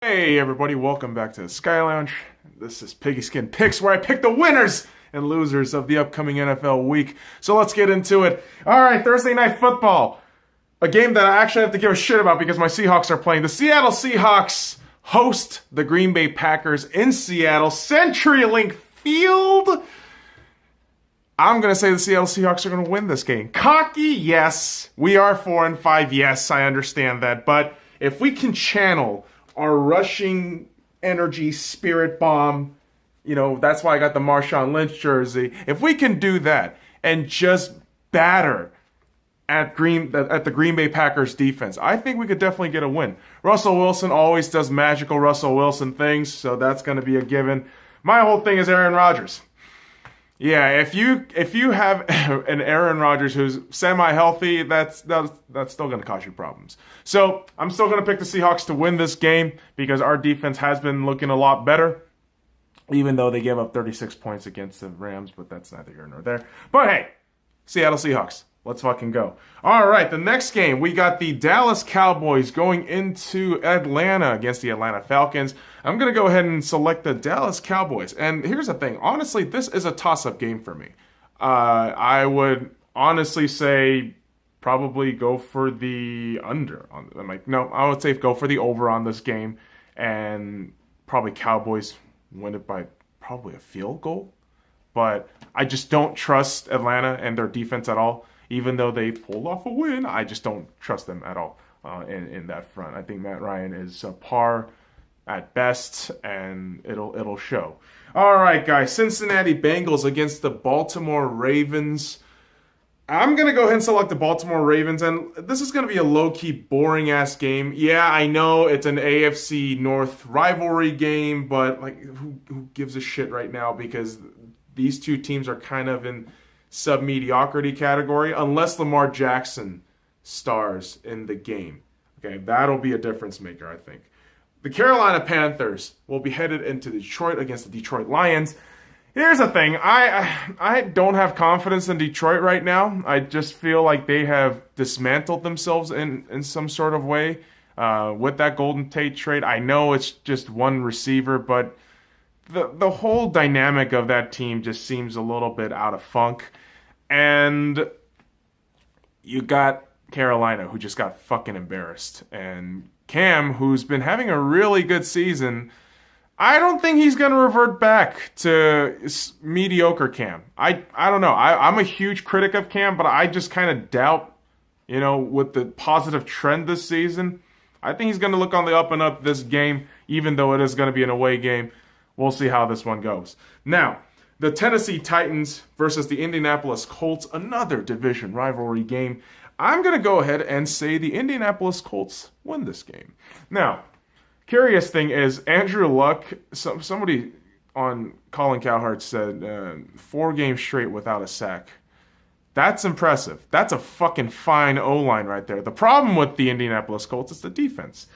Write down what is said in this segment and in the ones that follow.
Hey everybody, welcome back to the Sky Lounge. This is Piggyskin Picks, where I pick the winners and losers of the upcoming NFL week. So let's get into it. Alright, Thursday Night Football. A game that I actually have to give a shit about because my Seahawks are playing. The Seattle Seahawks host the Green Bay Packers in Seattle, CenturyLink Field. I'm going to say the Seattle Seahawks are going to win this game. Cocky, yes. We are 4-5, yes, I understand that. But if we can channel our rushing energy spirit bomb, that's why I got the Marshawn Lynch jersey. If we can do that and just batter at the Green Bay Packers defense, I think we could definitely get a win. Russell Wilson always does magical Russell Wilson things, so that's going to be a given. My whole thing is Aaron Rodgers. Yeah, if you have an Aaron Rodgers who's semi-healthy, that's still going to cause you problems. So I'm still going to pick the Seahawks to win this game because our defense has been looking a lot better, even though they gave up 36 points against the Rams, but that's neither here nor there. But hey, Seattle Seahawks, let's fucking go. All right, the next game, we got the Dallas Cowboys going into Atlanta against the Atlanta Falcons. I'm going to go ahead and select the Dallas Cowboys. And here's the thing. Honestly, this is a toss-up game for me. I would honestly say probably go for the under. I would say go for the over on this game. And probably Cowboys win it by probably a field goal. But I just don't trust Atlanta and their defense at all. Even though they pulled off a win, I just don't trust them at all in that front. I think Matt Ryan is par at best, and it'll show. All right, guys. Cincinnati Bengals against the Baltimore Ravens. I'm going to go ahead and select the Baltimore Ravens, and this is going to be a low-key, boring-ass game. Yeah, I know it's an AFC North rivalry game, but who gives a shit right now because these two teams are kind of in sub-mediocrity category, unless Lamar Jackson stars in the game. Okay, that'll be a difference maker, I think. The Carolina Panthers will be headed into Detroit against the Detroit Lions. Here's the thing. I don't have confidence in Detroit right now. I just feel like they have dismantled themselves in some sort of way with that Golden Tate trade. I know it's just one receiver, but the whole dynamic of that team just seems a little bit out of funk. And you got Carolina, who just got fucking embarrassed. And Cam, who's been having a really good season, I don't think he's going to revert back to mediocre Cam. I don't know. I'm a huge critic of Cam, but I just kind of doubt, with the positive trend this season. I think he's going to look on the up and up this game, even though it is going to be an away game. We'll see how this one goes. Now, the Tennessee Titans versus the Indianapolis Colts, another division rivalry game. I'm going to go ahead and say the Indianapolis Colts win this game. Now, curious thing is, Andrew Luck, somebody on Colin Cowherd said 4 games straight without a sack. That's impressive. That's a fucking fine O-line right there. The problem with the Indianapolis Colts is the defense.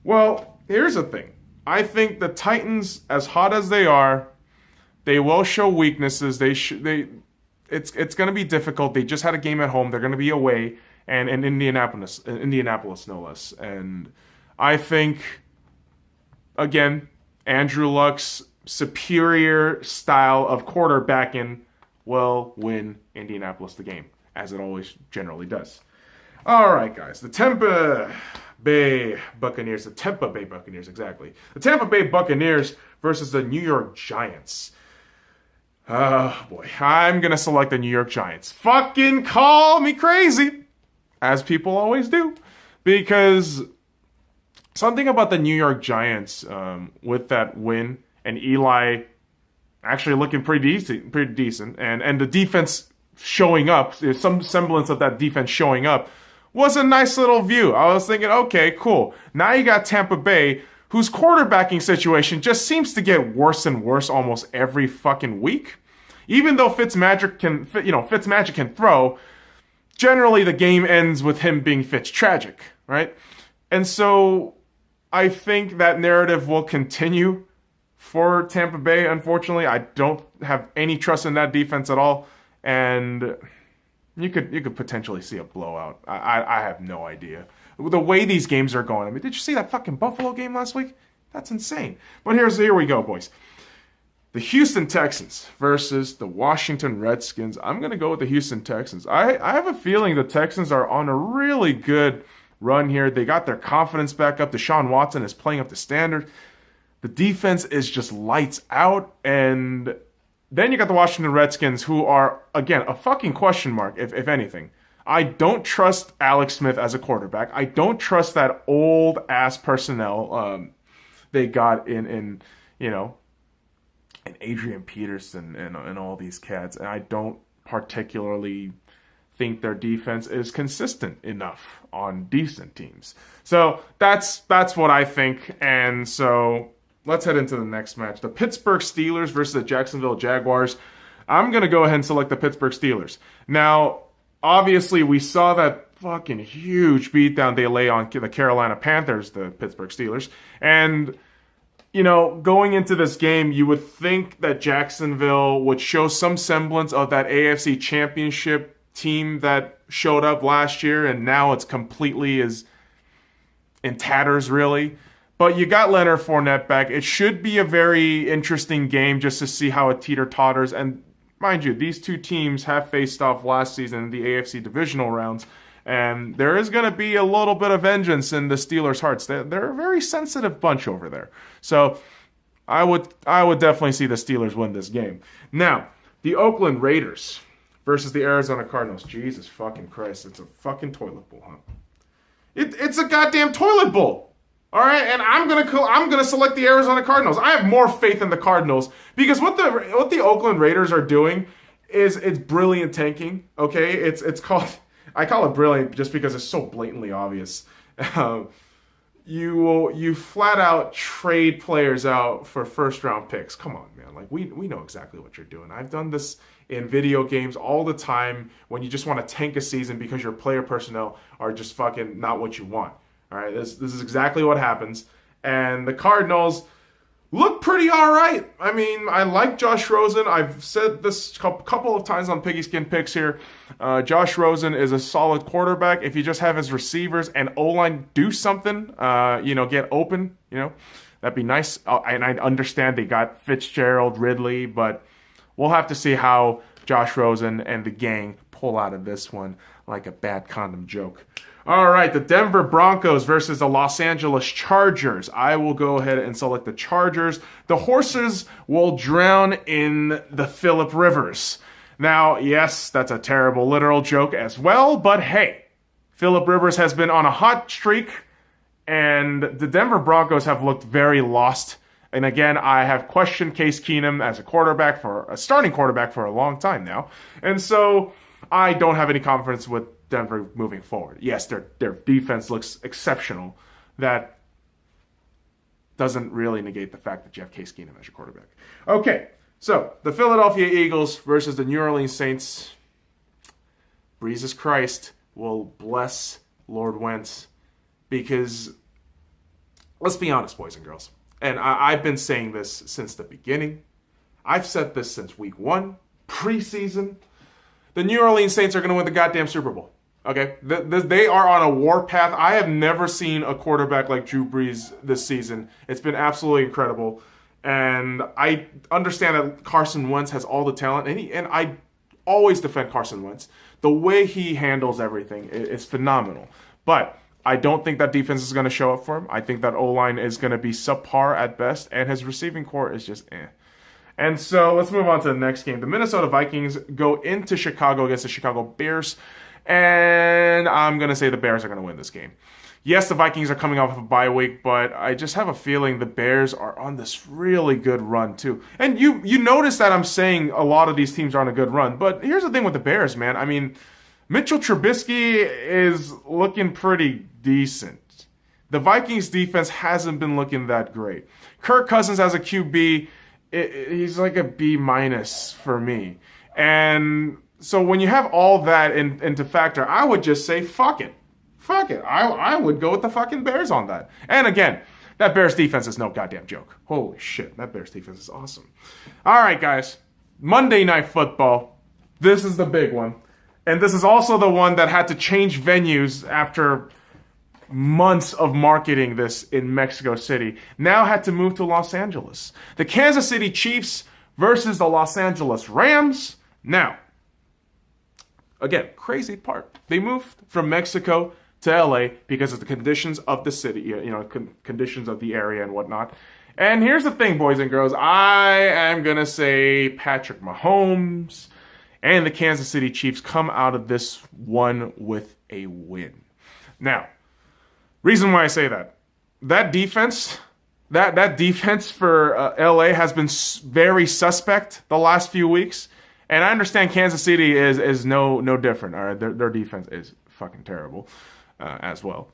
Well, here's the thing. I think the Titans, as hot as they are, they will show weaknesses. It's going to be difficult. They just had a game at home. They're going to be away, and in Indianapolis no less. And I think, again, Andrew Luck's superior style of quarterbacking will win Indianapolis the game, as it always generally does. All right, guys. The Tampa Bay Buccaneers, exactly. The Tampa Bay Buccaneers versus the New York Giants. Oh, boy. I'm going to select the New York Giants. Fucking call me crazy, as people always do, because something about the New York Giants with that win and Eli actually looking pretty decent, and the defense showing up, there's some semblance of that defense showing up, was a nice little view. I was thinking, okay, cool. Now you got Tampa Bay, whose quarterbacking situation just seems to get worse and worse almost every fucking week. Even though Fitzmagic can throw, generally the game ends with him being Fitztragic, right? And so I think that narrative will continue for Tampa Bay. Unfortunately, I don't have any trust in that defense at all, and you could potentially see a blowout. I have no idea. The way these games are going. I mean, did you see that fucking Buffalo game last week? That's insane. But here we go, boys. The Houston Texans versus the Washington Redskins. I'm going to go with the Houston Texans. I have a feeling the Texans are on a really good run here. They got their confidence back up. Deshaun Watson is playing up to standard. The defense is just lights out. And then you got the Washington Redskins, who are, again, a fucking question mark, if anything. I don't trust Alex Smith as a quarterback. I don't trust that old-ass personnel they got in Adrian Peterson and all these cats. And I don't particularly think their defense is consistent enough on decent teams. So that's what I think. And so let's head into the next match. The Pittsburgh Steelers versus the Jacksonville Jaguars. I'm going to go ahead and select the Pittsburgh Steelers. Now, obviously, we saw that fucking huge beatdown they lay on the Carolina Panthers, the Pittsburgh Steelers. And, going into this game, you would think that Jacksonville would show some semblance of that AFC Championship team that showed up last year, and now it's completely in tatters, really. But you got Leonard Fournette back. It should be a very interesting game just to see how it teeter-totters. And mind you, these two teams have faced off last season in the AFC divisional rounds, and there is going to be a little bit of vengeance in the Steelers' hearts. They're a very sensitive bunch over there. So I would definitely see the Steelers win this game. Now, the Oakland Raiders versus the Arizona Cardinals. Jesus fucking Christ, it's a fucking toilet bowl, huh? It's a goddamn toilet bowl. All right, and I'm gonna select the Arizona Cardinals. I have more faith in the Cardinals because what the Oakland Raiders are doing is it's brilliant tanking. Okay, it's called, I call it brilliant just because it's so blatantly obvious. You flat out trade players out for first round picks. Come on, man. Like we know exactly what you're doing. I've done this in video games all the time when you just want to tank a season because your player personnel are just fucking not what you want. All right, this is exactly what happens. And the Cardinals look pretty all right. I mean, I like Josh Rosen. I've said this a couple of times on Piggyskin Picks here. Josh Rosen is a solid quarterback. If you just have his receivers and O-line do something, get open, that'd be nice. And I understand they got Fitzgerald, Ridley, but we'll have to see how Josh Rosen and the gang pull out of this one like a bad condom joke. All right, the Denver Broncos versus the Los Angeles Chargers. I will go ahead and select the Chargers. The horses will drown in the Phillip Rivers. Now, yes, that's a terrible literal joke as well, but hey, Phillip Rivers has been on a hot streak, and the Denver Broncos have looked very lost. And again, I have questioned Case Keenum as a starting quarterback for a long time now. And so I don't have any confidence with Denver moving forward. Yes, their defense looks exceptional. That doesn't really negate the fact that you have Case Keenum as your quarterback. Okay, so the Philadelphia Eagles versus the New Orleans Saints. Jesus Christ will bless Lord Wentz because, let's be honest, boys and girls, and I've been saying this since the beginning. I've said this since week 1, preseason. The New Orleans Saints are going to win the goddamn Super Bowl. Okay? They are on a war path. I have never seen a quarterback like Drew Brees this season. It's been absolutely incredible. And I understand that Carson Wentz has all the talent, and I always defend Carson Wentz. The way he handles everything is phenomenal. But I don't think that defense is going to show up for him. I think that O-line is going to be subpar at best, and his receiving core is just eh. And so let's move on to the next game. The Minnesota Vikings go into Chicago against the Chicago Bears, and I'm going to say the Bears are going to win this game. Yes, the Vikings are coming off of a bye week, but I just have a feeling the Bears are on this really good run too. And you notice that I'm saying a lot of these teams are on a good run, but here's the thing with the Bears, man. I mean, Mitchell Trubisky is looking pretty decent. The Vikings defense hasn't been looking that great. Kirk Cousins as a QB, he's like a B- for me. And so when you have all that into factor, I would just say, fuck it. Fuck it. I would go with the fucking Bears on that. And again, that Bears defense is no goddamn joke. Holy shit, that Bears defense is awesome. All right, guys. Monday Night Football. This is the big one. And this is also the one that had to change venues after months of marketing this in Mexico City, now had to move to Los Angeles. The Kansas City Chiefs versus the Los Angeles Rams. Now, again, crazy part. They moved from Mexico to LA because of the conditions of the city, conditions of the area and whatnot. And here's the thing, boys and girls. I am going to say Patrick Mahomes and the Kansas City Chiefs come out of this one with a win. Now, reason why I say that defense, that defense for LA has been very suspect the last few weeks. And I understand Kansas City is no different. All right, their defense is fucking terrible as well.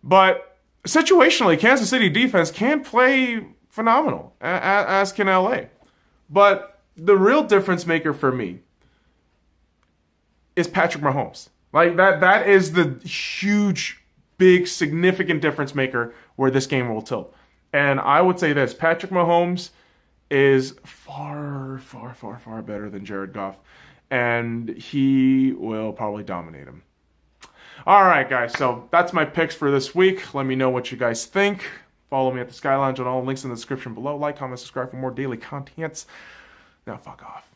But situationally, Kansas City defense can play phenomenal, as can LA. But the real difference maker for me is Patrick Mahomes. Like that is the huge, big, significant difference maker where this game will tilt. And I would say this: Patrick Mahomes is far better than Jared Goff, and he will probably dominate him. All right, guys, so that's my picks for this week. Let me know what you guys think. Follow me at the Sky Lounge on all links in the description below. Like, comment, subscribe for more daily contents. Now, fuck off.